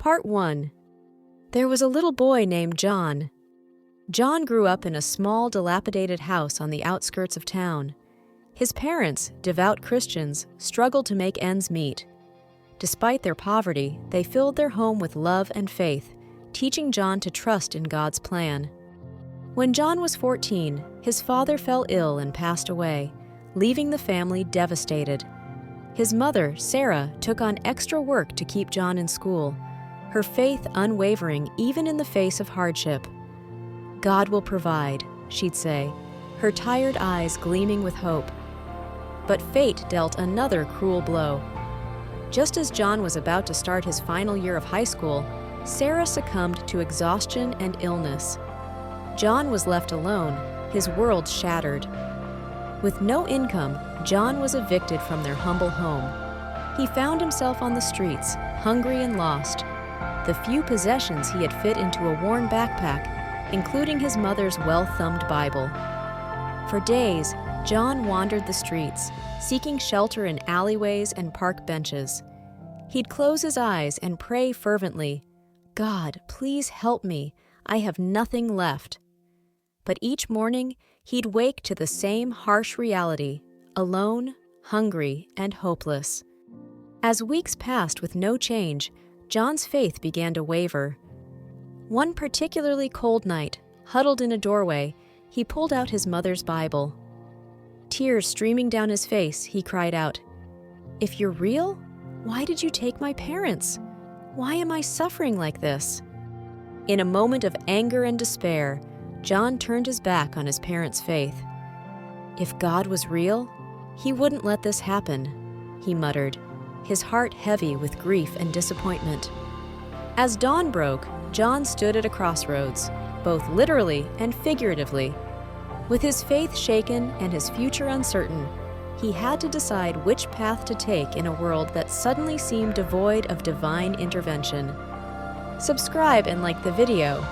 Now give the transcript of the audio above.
Part 1. There was a little boy named John. John grew up in a small, dilapidated house on the outskirts of town. His parents, devout Christians, struggled to make ends meet. Despite their poverty, they filled their home with love and faith, teaching John to trust in God's plan. When John was 14, his father fell ill and passed away, leaving the family devastated. His mother, Sarah, took on extra work to keep John in school, her faith unwavering even in the face of hardship. "God will provide," she'd say, her tired eyes gleaming with hope. But fate dealt another cruel blow. Just as John was about to start his final year of high school, Sarah succumbed to exhaustion and illness. John was left alone, his world shattered. With no income, John was evicted from their humble home. He found himself on the streets, hungry and lost. The few possessions he had fit into a worn backpack, including his mother's well-thumbed Bible. For days, John wandered the streets, seeking shelter in alleyways and park benches. He'd close his eyes and pray fervently, "God, please help me. I have nothing left." But each morning, he'd wake to the same harsh reality, alone, hungry, and hopeless. As weeks passed with no change, John's faith began to waver. One particularly cold night, huddled in a doorway, he pulled out his mother's Bible. Tears streaming down his face, he cried out, "If you're real, why did you take my parents? Why am I suffering like this?" In a moment of anger and despair, John turned his back on his parents' faith. "If God was real, he wouldn't let this happen," he muttered, his heart heavy with grief and disappointment. As dawn broke, John stood at a crossroads, both literally and figuratively. With his faith shaken and his future uncertain, he had to decide which path to take in a world that suddenly seemed devoid of divine intervention. Subscribe and like the video.